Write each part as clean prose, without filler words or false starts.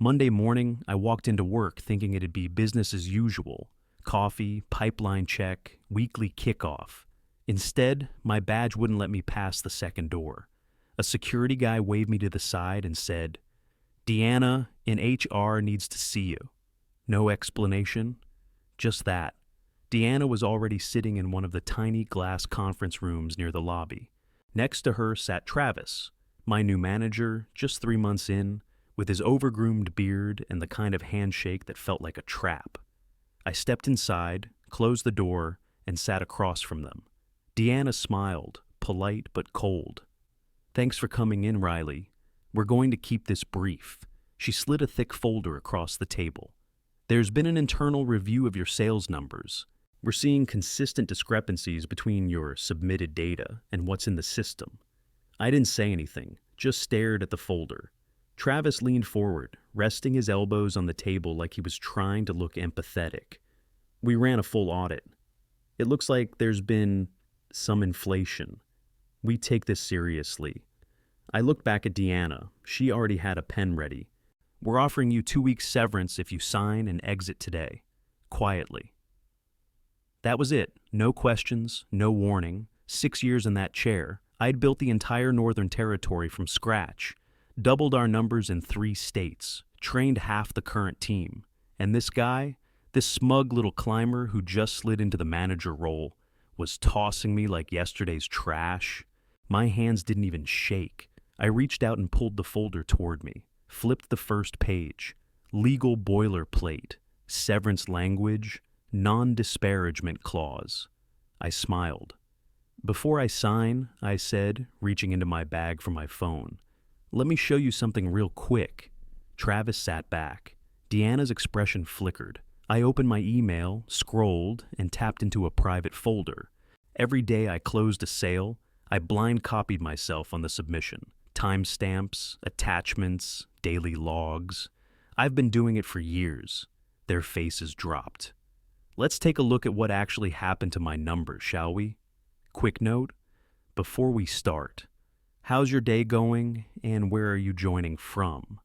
Monday morning, I walked into work thinking it'd be business as usual. Coffee, pipeline check, weekly kickoff. Instead, my badge wouldn't let me pass the second door. A security guy waved me to the side and said, "Deanna in HR needs to see you." No explanation, just that. Deanna was already sitting in one of the tiny glass conference rooms near the lobby. Next to her sat Travis, my new manager, just 3 months in, with his overgroomed beard and the kind of handshake that felt like a trap. I stepped inside, closed the door, and sat across from them. Deanna smiled, polite but cold. "Thanks for coming in, Riley. We're going to keep this brief." She slid a thick folder across the table. "There's been an internal review of your sales numbers. We're seeing consistent discrepancies between your submitted data and what's in the system." I didn't say anything, just stared at the folder. Travis leaned forward, resting his elbows on the table like he was trying to look empathetic. "We ran a full audit. It looks like there's been some inflation. We take this seriously." I looked back at Deanna. She already had a pen ready. "We're offering you 2 weeks severance if you sign and exit today." Quietly. That was it. No questions, no warning. 6 years in that chair, I'd built the entire Northern Territory from scratch, doubled our numbers in 3 states, trained half the current team. And this guy, this smug little climber who just slid into the manager role, was tossing me like yesterday's trash. My hands didn't even shake. I reached out and pulled the folder toward me, flipped the first page. Legal boilerplate, severance language, non-disparagement clause. I smiled. "Before I sign," I said, reaching into my bag for my phone, "let me show you something real quick." Travis sat back. Deanna's expression flickered. I opened my email, scrolled, and tapped into a private folder. Every day I closed a sale, I blind copied myself on the submission. Timestamps, attachments, daily logs. I've been doing it for years. Their faces dropped. "Let's take a look at what actually happened to my numbers, shall we? Quick note, before we start. How's your day going, and where are you joining from?"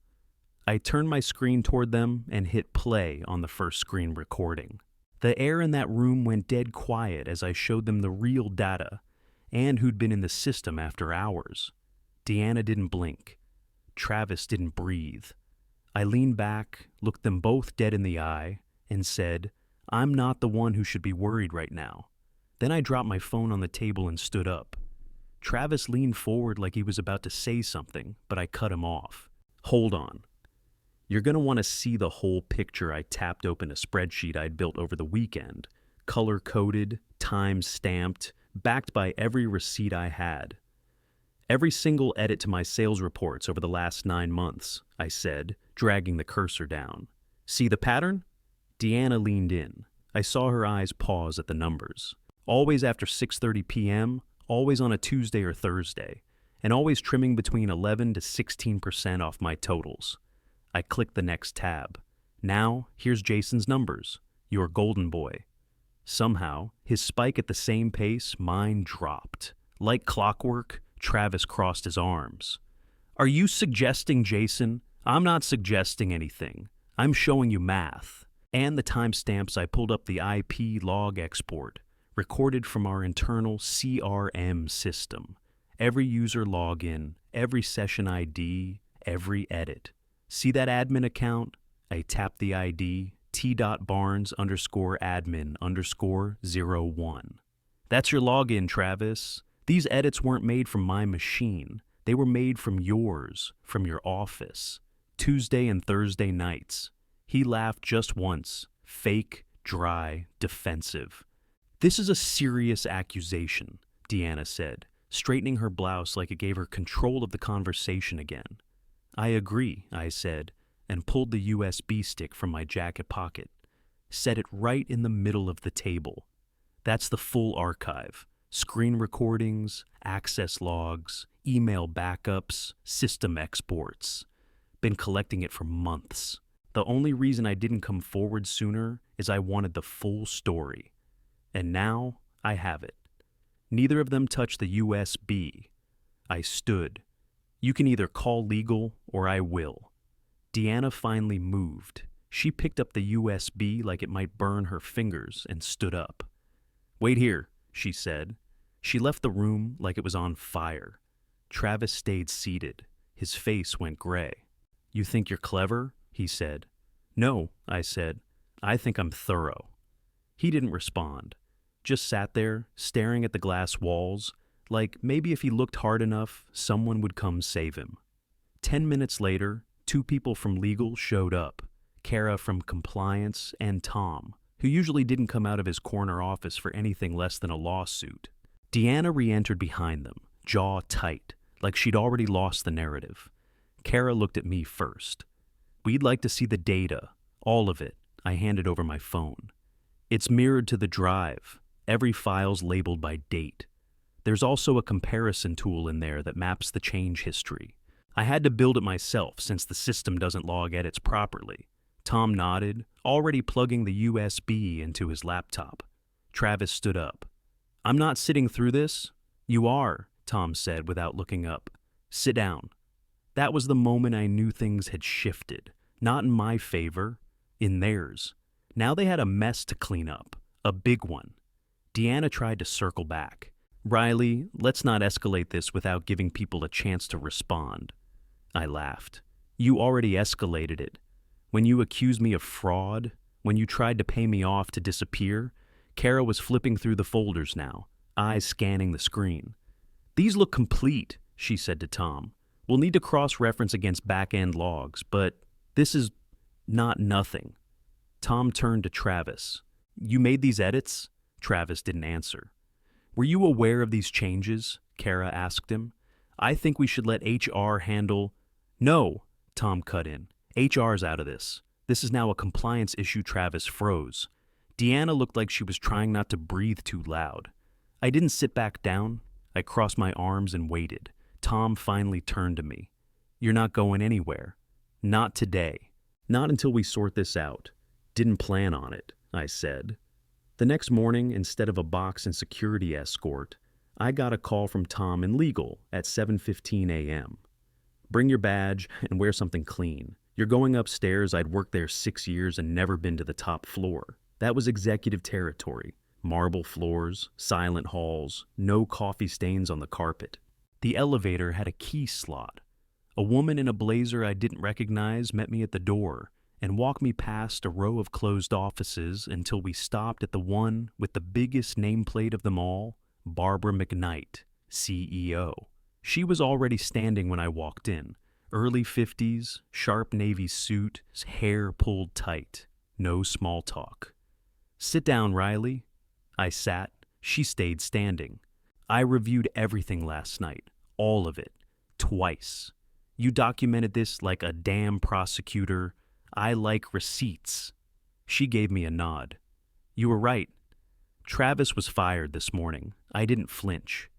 I turned my screen toward them and hit play on the first screen recording. The air in that room went dead quiet as I showed them the real data and who'd been in the system after hours. Deanna didn't blink. Travis didn't breathe. I leaned back, looked them both dead in the eye, and said, "I'm not the one who should be worried right now." Then I dropped my phone on the table and stood up. Travis leaned forward like he was about to say something, but I cut him off. "Hold on. You're going to want to see the whole picture." I tapped open a spreadsheet I'd built over the weekend, color-coded, time-stamped, backed by every receipt I had. "Every single edit to my sales reports over the last 9 months," I said, dragging the cursor down. "See the pattern?" Deanna leaned in. I saw her eyes pause at the numbers. Always after 6:30 p.m., always on a Tuesday or Thursday, and always trimming between 11 to 16% off my totals. I clicked the next tab. Now, here's Jason's numbers. Your golden boy. Somehow, his spike at the same pace, mine dropped. Like clockwork, Travis crossed his arms. "Are you suggesting, Jason?" "I'm not suggesting anything. I'm showing you math." And the timestamps. I pulled up the IP log export, recorded from our internal CRM system. Every user login, every session ID, every edit. "See that admin account?" I tapped the ID, t.barnes_admin_01. "That's your login, Travis. These edits weren't made from my machine. They were made from yours, from your office. Tuesday and Thursday nights." He laughed just once, fake, dry, defensive. "This is a serious accusation," Deanna said, straightening her blouse like it gave her control of the conversation again. "I agree," I said, and pulled the USB stick from my jacket pocket. Set it right in the middle of the table. That's the full archive. Screen recordings, access logs, email backups, system exports. Been collecting it for months. The only reason I didn't come forward sooner is I wanted the full story. And now I have it. Neither of them touched the USB. I stood. "You can either call legal or I will." Deanna finally moved. She picked up the USB like it might burn her fingers and stood up. "Wait here," she said. She left the room like it was on fire. Travis stayed seated. His face went gray. "You think you're clever?" he said. "No," I said. "I think I'm thorough." He didn't respond. Just sat there, staring at the glass walls, like maybe if he looked hard enough, someone would come save him. 10 minutes later, 2 people from legal showed up, Kara from compliance and Tom, who usually didn't come out of his corner office for anything less than a lawsuit. Deanna re-entered behind them, jaw tight, like she'd already lost the narrative. Kara looked at me first. "We'd like to see the data, all of it." I handed over my phone. "It's mirrored to the drive. Every file's labeled by date. There's also a comparison tool in there that maps the change history. I had to build it myself since the system doesn't log edits properly." Tom nodded, already plugging the USB into his laptop. Travis stood up. "I'm not sitting through this." "You are," Tom said without looking up. "Sit down." That was the moment I knew things had shifted. Not in my favor, in theirs. Now they had a mess to clean up. A big one. Deanna tried to circle back. "Riley, let's not escalate this without giving people a chance to respond." I laughed. "You already escalated it. When you accused me of fraud, when you tried to pay me off to disappear," Kara was flipping through the folders now, eyes scanning the screen. "These look complete," she said to Tom. "We'll need to cross-reference against back-end logs, but this is not nothing." Tom turned to Travis. "You made these edits?" Travis didn't answer. "Were you aware of these changes?" Kara asked him. "I think we should let HR handle—" "No," Tom cut in. "HR's out of this. This is now a compliance issue." Travis froze. Deanna looked like she was trying not to breathe too loud. I didn't sit back down. I crossed my arms and waited. Tom finally turned to me. "You're not going anywhere. Not today. Not until we sort this out." "Didn't plan on it," I said. The next morning, instead of a box and security escort, I got a call from Tom in legal at 7:15 a.m. "Bring your badge and wear something clean. You're going upstairs. I'd worked there 6 years and never been to the top floor. That was executive territory. Marble floors, silent halls, no coffee stains on the carpet. The elevator had a key slot. A woman in a blazer I didn't recognize met me at the door and walked me past a row of closed offices until we stopped at the one with the biggest nameplate of them all, Barbara McKnight, CEO. She was already standing when I walked in. Early 50s, sharp navy suit, hair pulled tight. No small talk. "Sit down, Riley." I sat. She stayed standing. "I reviewed everything last night. All of it. Twice. You documented this like a damn prosecutor. I like receipts." She gave me a nod. "You were right. Travis was fired this morning." I didn't flinch.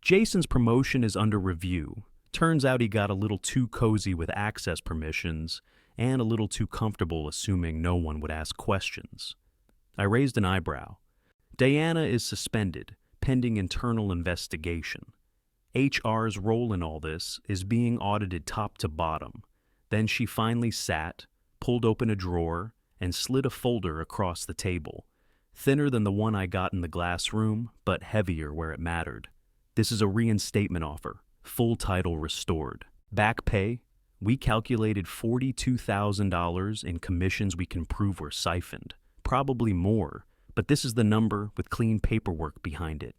"Jason's promotion is under review. Turns out he got a little too cozy with access permissions and a little too comfortable assuming no one would ask questions." I raised an eyebrow. "Diana is suspended, pending internal investigation. HR's role in all this is being audited top to bottom." Then she finally sat, pulled open a drawer, and slid a folder across the table. Thinner than the one I got in the glass room, but heavier where it mattered. "This is a reinstatement offer. Full title restored. Back pay? We calculated $42,000 in commissions we can prove were siphoned. Probably more, but this is the number with clean paperwork behind it."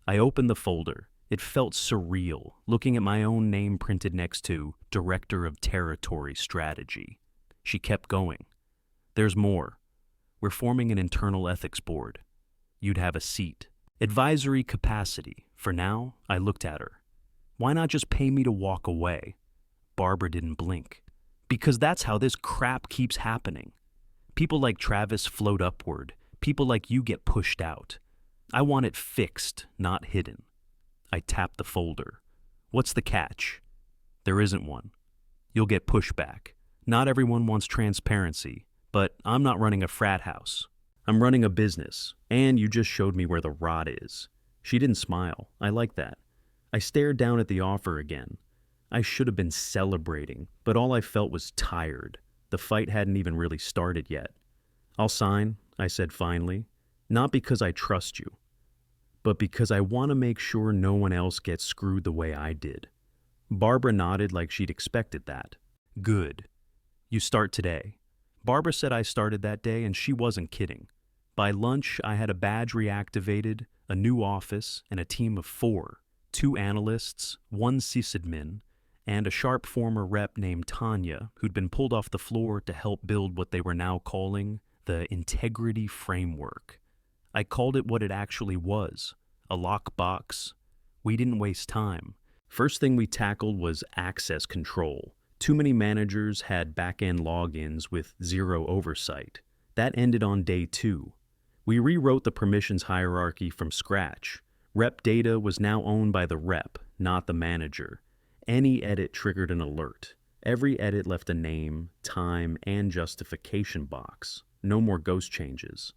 I opened the folder. It felt surreal, looking at my own name printed next to Director of Territory Strategy. She kept going. "There's more. We're forming an internal ethics board. You'd have a seat. Advisory capacity. For now." I looked at her. "Why not just pay me to walk away?" Barbara didn't blink. "Because that's how this crap keeps happening. People like Travis float upward. People like you get pushed out. I want it fixed, not hidden." I tapped the folder. "What's the catch?" "There isn't one. You'll get pushback. Not everyone wants transparency, but I'm not running a frat house. I'm running a business, and you just showed me where the rot is." She didn't smile. I like that. I stared down at the offer again. I should have been celebrating, but all I felt was tired. The fight hadn't even really started yet. "I'll sign," I said finally. "Not because I trust you, but because I want to make sure no one else gets screwed the way I did." Barbara nodded like she'd expected that. "Good. You start today." Barbara said I started that day, and she wasn't kidding. By lunch, I had a badge reactivated, a new office, and a team of 4, 2 analysts, 1 sysadmin, and a sharp former rep named Tanya, who'd been pulled off the floor to help build what they were now calling the Integrity Framework. I called it what it actually was, a lockbox. We didn't waste time. First thing we tackled was access control. Too many managers had back-end logins with 0 oversight. That ended on day 2. We rewrote the permissions hierarchy from scratch. Rep data was now owned by the rep, not the manager. Any edit triggered an alert. Every edit left a name, time, and justification box. No more ghost changes.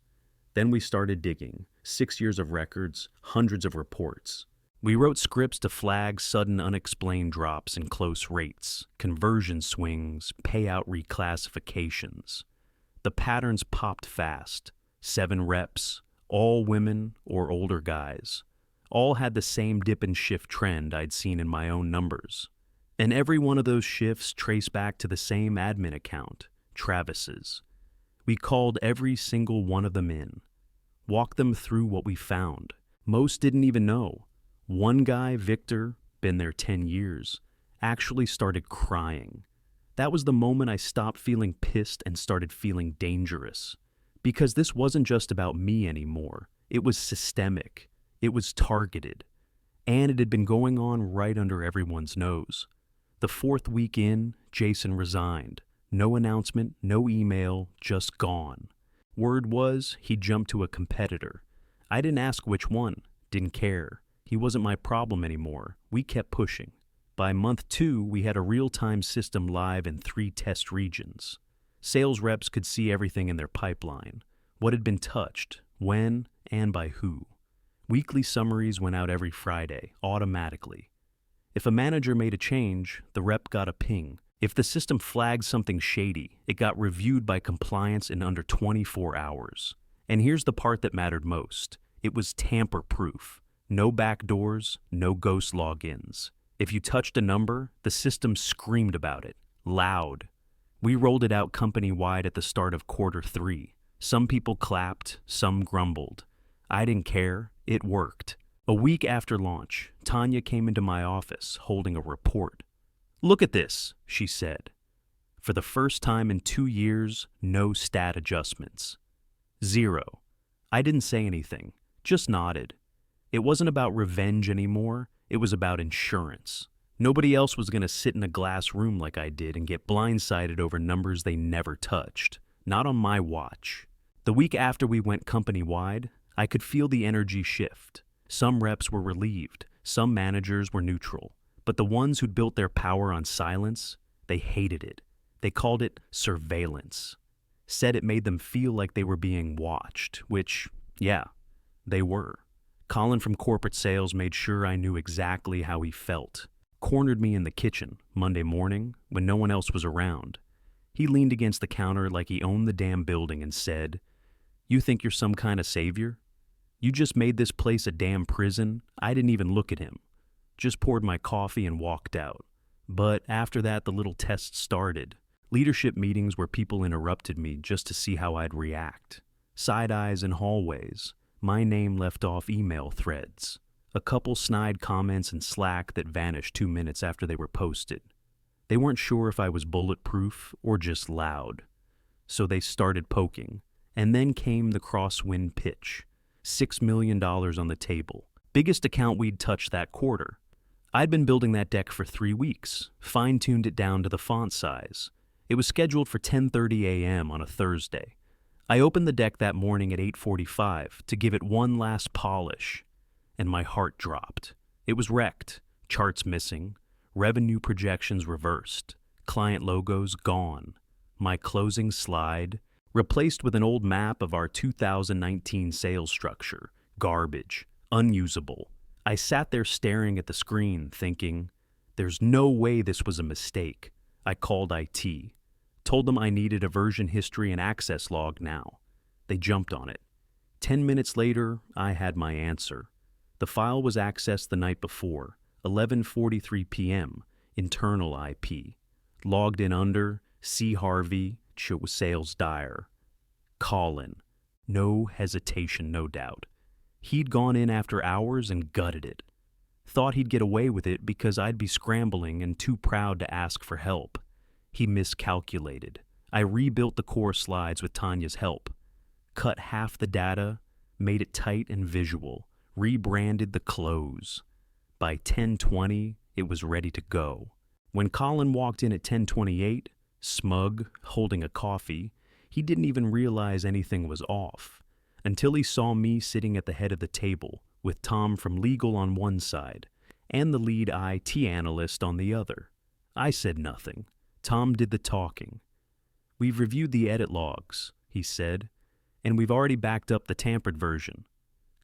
Then we started digging. 6 years of records, hundreds of reports. We wrote scripts to flag sudden unexplained drops in close rates, conversion swings, payout reclassifications. The patterns popped fast. 7 reps, all women or older guys. All had the same dip and shift trend I'd seen in my own numbers. And every one of those shifts traced back to the same admin account, Travis's. We called every single one of them in, walked them through what we found. Most didn't even know. One guy, Victor, been there 10 years, actually started crying. That was the moment I stopped feeling pissed and started feeling dangerous. Because this wasn't just about me anymore. It was systemic. It was targeted. And it had been going on right under everyone's nose. The 4th week in, Jason resigned. No announcement, no email, just gone. Word was he jumped to a competitor. I didn't ask which one, didn't care. He wasn't my problem anymore. We kept pushing. By month 2, we had a real-time system live in 3 test regions. Sales reps could see everything in their pipeline, what had been touched, when, and by who. Weekly summaries went out every Friday, automatically. If a manager made a change, the rep got a ping. If the system flagged something shady, it got reviewed by compliance in under 24 hours. And here's the part that mattered most. It was tamper-proof. No backdoors, no ghost logins. If you touched a number, the system screamed about it, loud. We rolled it out company-wide at the start of quarter 3. Some people clapped, some grumbled. I didn't care. It worked. A week after launch, Tanya came into my office holding a report. "Look at this," she said. For the first time in 2 years, no stat adjustments. 0. I didn't say anything, just nodded. It wasn't about revenge anymore. It was about insurance. Nobody else was going to sit in a glass room like I did and get blindsided over numbers they never touched. Not on my watch. The week after we went company-wide, I could feel the energy shift. Some reps were relieved. Some managers were neutral. But the ones who'd built their power on silence, they hated it. They called it surveillance. Said it made them feel like they were being watched, which, yeah, they were. Colin from corporate sales made sure I knew exactly how he felt. Cornered me in the kitchen, Monday morning, when no one else was around. He leaned against the counter like he owned the damn building and said, "You think you're some kind of savior? You just made this place a damn prison." I didn't even look at him. Just poured my coffee and walked out. But after that, the little test started. Leadership meetings where people interrupted me just to see how I'd react. Side eyes in hallways. My name left off email threads. A couple snide comments in Slack that vanished 2 minutes after they were posted. They weren't sure if I was bulletproof or just loud. So they started poking. And then came the crosswind pitch. $6 million on the table. Biggest account we'd touched that quarter. I'd been building that deck for 3 weeks, fine-tuned it down to the font size. It was scheduled for 10:30 a.m. on a Thursday. I opened the deck that morning at 8:45 to give it one last polish, and my heart dropped. It was wrecked, charts missing, revenue projections reversed, client logos gone, my closing slide replaced with an old map of our 2019 sales structure, garbage, unusable. I sat there staring at the screen thinking, There's no way this was a mistake. I called IT. Told them I needed a version history and access log now. They jumped on it. 10 minutes later, I had my answer. The file was accessed the night before, 11:43 p.m., internal IP. Logged in under C. Harvey, sales dire. Colin. No hesitation, no doubt. He'd gone in after hours and gutted it. Thought he'd get away with it because I'd be scrambling and too proud to ask for help. He miscalculated. I rebuilt the core slides with Tanya's help. Cut half the data, made it tight and visual, rebranded the close. By 10:20, it was ready to go. When Colin walked in at 10:28, smug, holding a coffee, he didn't even realize anything was off, until he saw me sitting at the head of the table, with Tom from legal on one side, and the lead IT analyst on the other. I said nothing. Tom did the talking. "We've reviewed the edit logs," he said, "and we've already backed up the tampered version."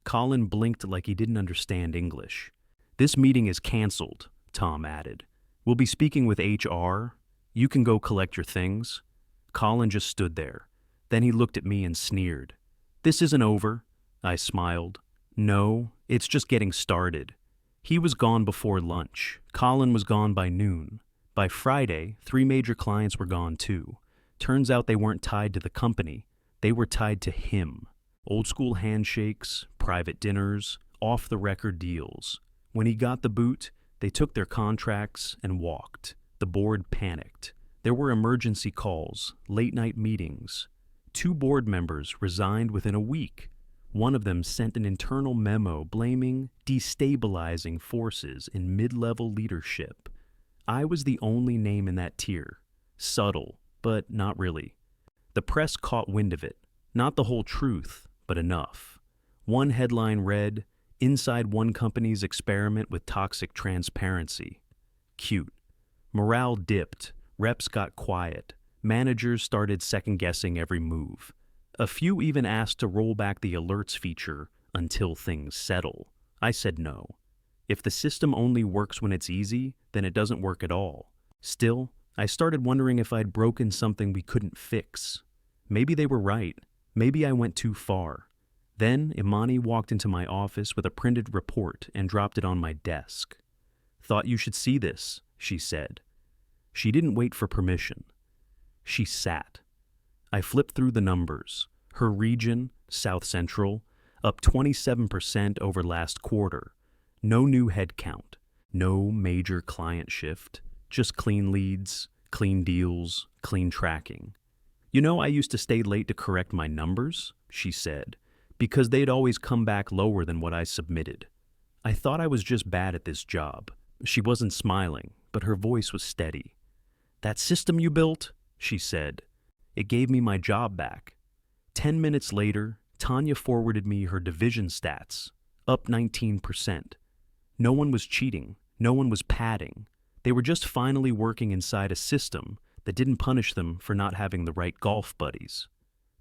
Colin blinked like he didn't understand English. "This meeting is canceled," Tom added. "We'll be speaking with HR. You can go collect your things." Colin just stood there. Then he looked at me and sneered. "This isn't over." I smiled. "No, it's just getting started." He was gone before lunch. Colin was gone by noon. By Friday, 3 major clients were gone too. Turns out they weren't tied to the company. They were tied to him. Old school handshakes, private dinners, off-the-record deals. When he got the boot, they took their contracts and walked. The board panicked. There were emergency calls, late-night meetings. 2 board members resigned within a week. One of them sent an internal memo blaming destabilizing forces in mid-level leadership. I was the only name in that tier. Subtle, but not really. The press caught wind of it. Not the whole truth, but enough. One headline read, "Inside one company's experiment with toxic transparency." Cute. Morale dipped. Reps got quiet. Managers started second-guessing every move. A few even asked to roll back the alerts feature until things settle. I said no. If the system only works when it's easy, then it doesn't work at all. Still, I started wondering if I'd broken something we couldn't fix. Maybe they were right. Maybe I went too far. Then Imani walked into my office with a printed report and dropped it on my desk. "Thought you should see this," she said. She didn't wait for permission. She sat. I flipped through the numbers. Her region, South Central, up 27% over last quarter. No new headcount. No major client shift. Just clean leads, clean deals, clean tracking. "You know, I used to stay late to correct my numbers," she said, "because they'd always come back lower than what I submitted. I thought I was just bad at this job." She wasn't smiling, but her voice was steady. "That system you built," she said, "it gave me my job back." 10 minutes later, Tanya forwarded me her division stats, up 19%. No one was cheating. No one was padding. They were just finally working inside a system that didn't punish them for not having the right golf buddies.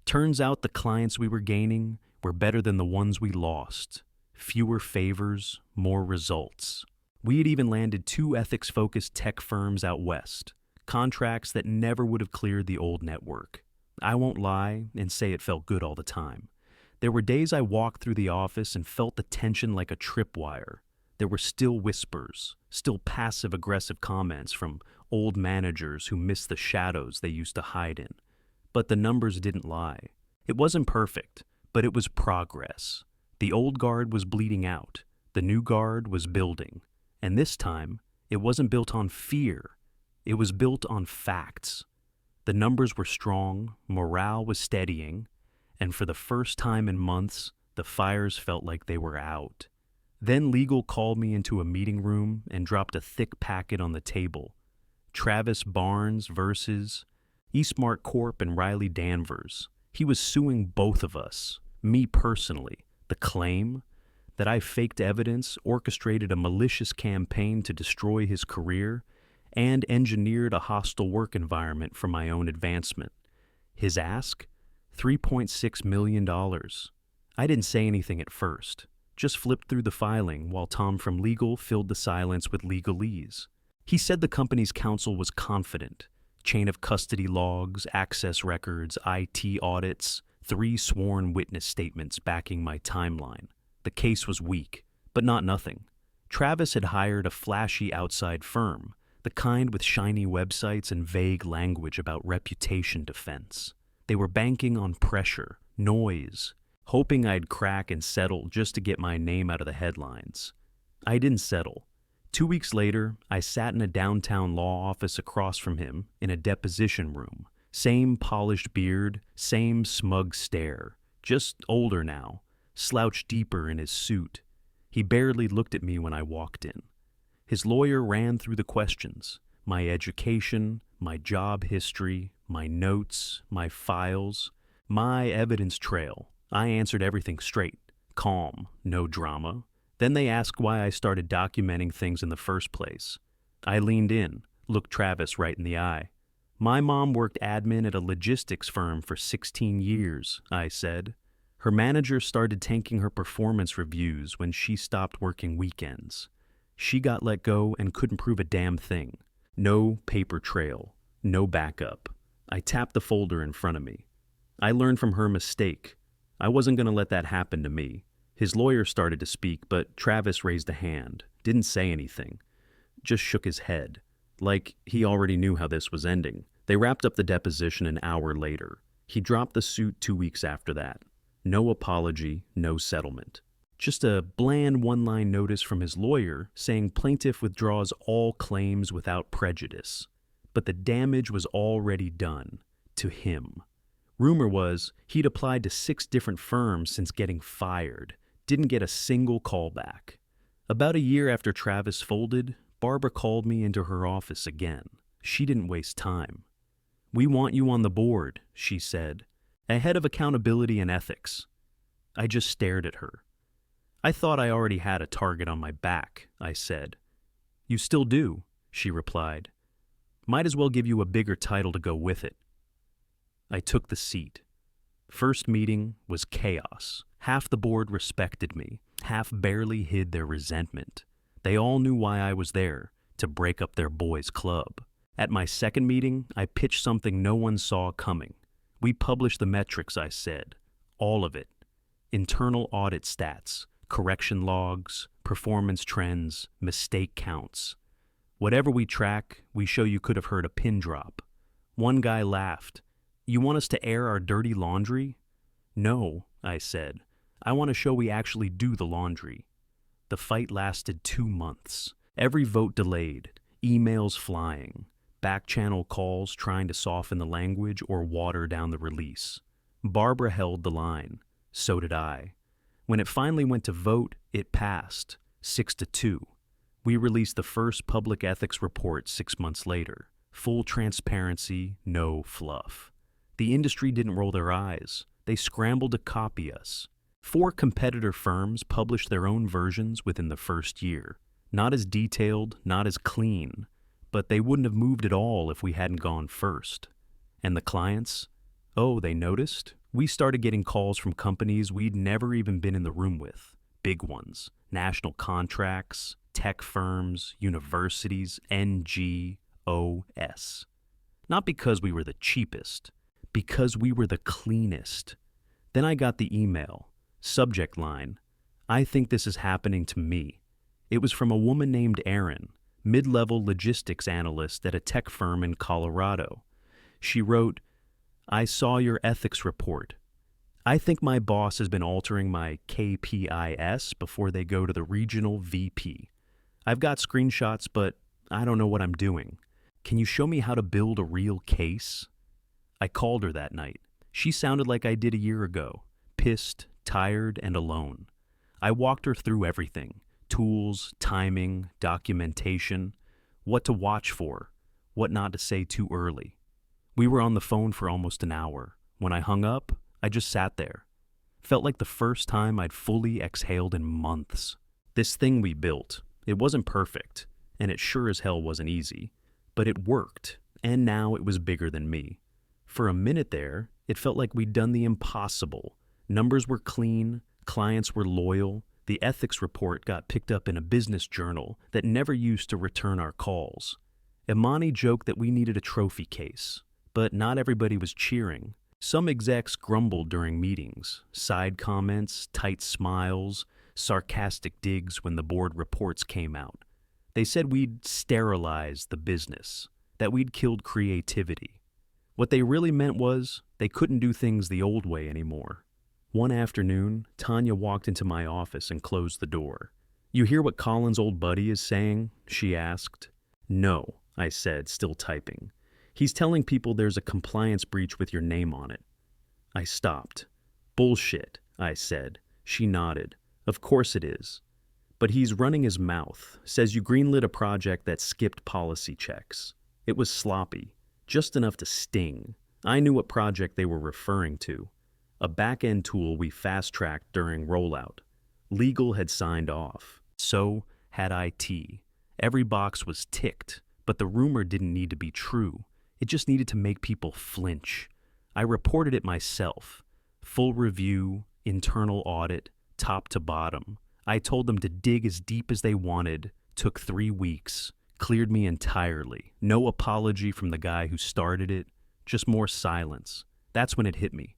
Turns out the clients we were gaining were better than the ones we lost. Fewer favors, more results. We had even landed 2 ethics-focused tech firms out west, contracts that never would have cleared the old network. I won't lie and say it felt good all the time. There were days I walked through the office and felt the tension like a tripwire. There were still whispers, still passive-aggressive comments from old managers who missed the shadows they used to hide in. But the numbers didn't lie. It wasn't perfect, but it was progress. The old guard was bleeding out. The new guard was building. And this time, it wasn't built on fear. It was built on facts. The numbers were strong, morale was steadying, and for the first time in months, the fires felt like they were out. Then legal called me into a meeting room and dropped a thick packet on the table. Travis Barnes versus eSmart Corp and Riley Danvers. He was suing both of us, me personally. The claim that I faked evidence, orchestrated a malicious campaign to destroy his career, and engineered a hostile work environment for my own advancement. His ask? $3.6 million. I didn't say anything at first, just flipped through the filing while Tom from legal filled the silence with legalese. He said the company's counsel was confident. Chain of custody logs, access records, IT audits, 3 sworn witness statements backing my timeline. The case was weak, but not nothing. Travis had hired a flashy outside firm, the kind with shiny websites and vague language about reputation defense. They were banking on pressure, noise, hoping I'd crack and settle just to get my name out of the headlines. I didn't settle. 2 weeks later, I sat in a downtown law office across from him in a deposition room. Same polished beard, same smug stare, just older now, slouched deeper in his suit. He barely looked at me when I walked in. His lawyer ran through the questions: my education, my job history, my notes, my files, my evidence trail. I answered everything straight, calm, no drama. Then they asked why I started documenting things in the first place. I leaned in, looked Travis right in the eye. My mom worked admin at a logistics firm for 16 years, I said. Her manager started tanking her performance reviews when she stopped working weekends. She got let go and couldn't prove a damn thing. No paper trail, no backup. I tapped the folder in front of me. I learned from her mistake. I wasn't going to let that happen to me. His lawyer started to speak, but Travis raised a hand, didn't say anything, just shook his head, like he already knew how this was ending. They wrapped up the deposition an hour later. He dropped the suit 2 weeks after that. No apology, no settlement. Just a bland one-line notice from his lawyer saying plaintiff withdraws all claims without prejudice. But the damage was already done, to him. Rumor was he'd applied to 6 different firms since getting fired, didn't get a single callback. About a year after Travis folded, Barbara called me into her office again. She didn't waste time. "We want you on the board," she said, "ahead of accountability and ethics." I just stared at her. "I thought I already had a target on my back," I said. "You still do," she replied. "Might as well give you a bigger title to go with it." I took the seat. First meeting was chaos. Half the board respected me, half barely hid their resentment. They all knew why I was there, to break up their boys' club. At my second meeting, I pitched something no one saw coming. We published the metrics, I said. All of it. Internal audit stats, correction logs, performance trends, mistake counts. Whatever we track, we show you could have heard a pin drop. One guy laughed. "You want us to air our dirty laundry?" "No," I said. "I want to show we actually do the laundry." The fight lasted 2 months. Every vote delayed, emails flying, back-channel calls trying to soften the language or water down the release. Barbara held the line. So did I. When it finally went to vote, it passed, 6-2. We released the first public ethics report 6 months later. Full transparency, no fluff. The industry didn't roll their eyes. They scrambled to copy us. 4 competitor firms published their own versions within the first year. Not as detailed, not as clean, but they wouldn't have moved at all if we hadn't gone first. And the clients? Oh, they noticed? We started getting calls from companies we'd never even been in the room with. Big ones. National contracts, tech firms, universities, NGOs. Not because we were the cheapest, because we were the cleanest. Then I got the email. Subject line: "I think this is happening to me." It was from a woman named Erin, mid-level logistics analyst at a tech firm in Colorado. She wrote, "I saw your ethics report. I think my boss has been altering my KPIs before they go to the regional VP. I've got screenshots, but I don't know what I'm doing. Can you show me how to build a real case?" I called her that night. She sounded like I did a year ago, pissed, tired, and alone. I walked her through everything: tools, timing, documentation, what to watch for, what not to say too early. We were on the phone for almost an hour. When I hung up, I just sat there. Felt like the first time I'd fully exhaled in months. This thing we built, it wasn't perfect, and it sure as hell wasn't easy, but it worked, and now it was bigger than me. For a minute there, it felt like we'd done the impossible. Numbers were clean, clients were loyal, The ethics report got picked up in a business journal that never used to return our calls. Imani joked that we needed a trophy case, but not everybody was cheering. Some execs grumbled during meetings, side comments, tight smiles, sarcastic digs when the board reports came out. They said we'd sterilized the business, that we'd killed creativity. What they really meant was they couldn't do things the old way anymore. One afternoon, Tanya walked into my office and closed the door. "You hear what Colin's old buddy is saying?" she asked. "No," I said, still typing. "He's telling people there's a compliance breach with your name on it." I stopped. "Bullshit," I said. She nodded. "Of course it is. But he's running his mouth, says you greenlit a project that skipped policy checks. It was sloppy, just enough to sting. I knew what project they were referring to. A back-end tool we fast-tracked during rollout. Legal had signed off. So had IT. Every box was ticked, but the rumor didn't need to be true. It just needed to make people flinch. I reported it myself. Full review, internal audit, top to bottom. I told them to dig as deep as they wanted, took 3 weeks, cleared me entirely. No apology from the guy who started it, just more silence. That's when it hit me.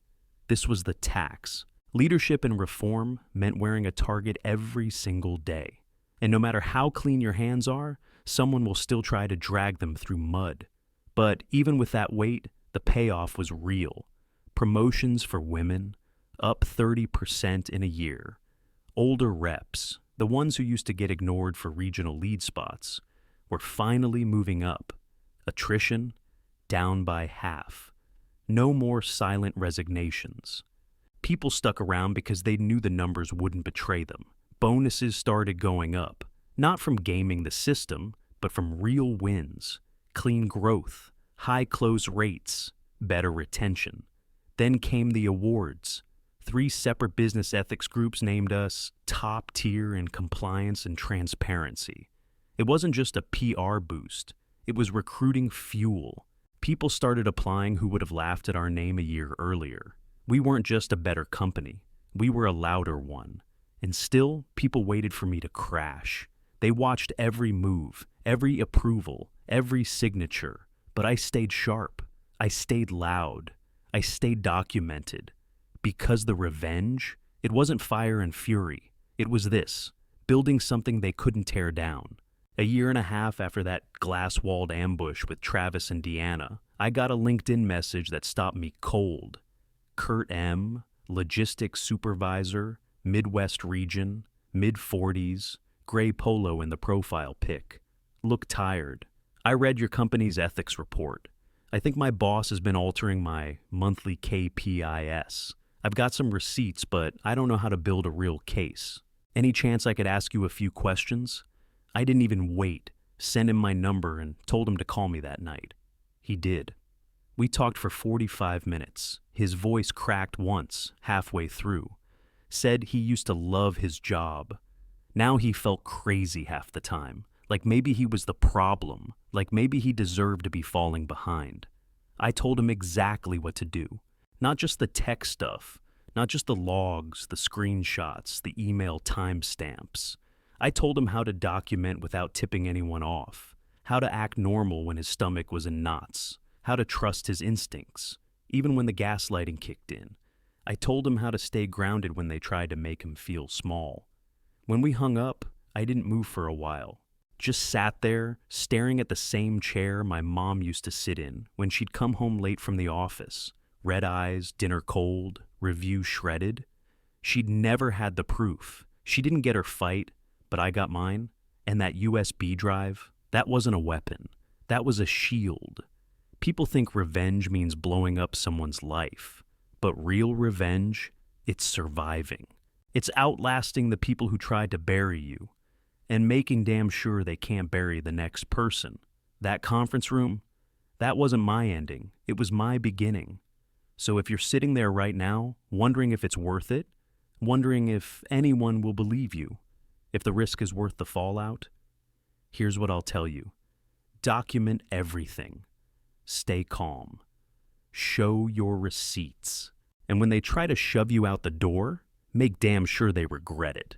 This was the tax. Leadership and reform meant wearing a target every single day. And no matter how clean your hands are, someone will still try to drag them through mud. But even with that weight, the payoff was real. Promotions for women, up 30% in a year. Older reps, the ones who used to get ignored for regional lead spots, were finally moving up. Attrition, down by half. No more silent resignations. People stuck around because they knew the numbers wouldn't betray them. Bonuses started going up, not from gaming the system, but from real wins, clean growth, high close rates, better retention. Then came the awards. 3 separate business ethics groups named us top tier in compliance and transparency. It wasn't just a PR boost. It was recruiting fuel. People started applying who would have laughed at our name a year earlier. We weren't just a better company. We were a louder one. And still, people waited for me to crash. They watched every move, every approval, every signature. But I stayed sharp. I stayed loud. I stayed documented. Because the revenge, it wasn't fire and fury. It was this, building something they couldn't tear down. A year and a half after that glass-walled ambush with Travis and Deanna, I got a LinkedIn message that stopped me cold. Kurt M., logistics supervisor, Midwest region, mid-40s, gray polo in the profile pic. Look tired. I read your company's ethics report. I think my boss has been altering my monthly KPIs. I've got some receipts, but I don't know how to build a real case. Any chance I could ask you a few questions? I didn't even wait. Sent him my number and told him to call me that night. He did. We talked for 45 minutes. His voice cracked once, halfway through. Said he used to love his job. Now he felt crazy half the time, like maybe he was the problem, like maybe he deserved to be falling behind. I told him exactly what to do. Not just the tech stuff, not just the logs, the screenshots, the email timestamps. I told him how to document without tipping anyone off, how to act normal when his stomach was in knots, how to trust his instincts, even when the gaslighting kicked in. I told him how to stay grounded when they tried to make him feel small. When we hung up, I didn't move for a while. Just sat there, staring at the same chair my mom used to sit in when she'd come home late from the office. Red eyes, dinner cold, review shredded. She'd never had the proof. She didn't get her fight, but I got mine. And that USB drive, that wasn't a weapon. That was a shield. People think revenge means blowing up someone's life. But real revenge, it's surviving. It's outlasting the people who tried to bury you. And making damn sure they can't bury the next person. That conference room, that wasn't my ending. It was my beginning. So if you're sitting there right now, wondering if it's worth it, wondering if anyone will believe you, if the risk is worth the fallout, here's what I'll tell you. Document everything. Stay calm. Show your receipts. And when they try to shove you out the door, make damn sure they regret it.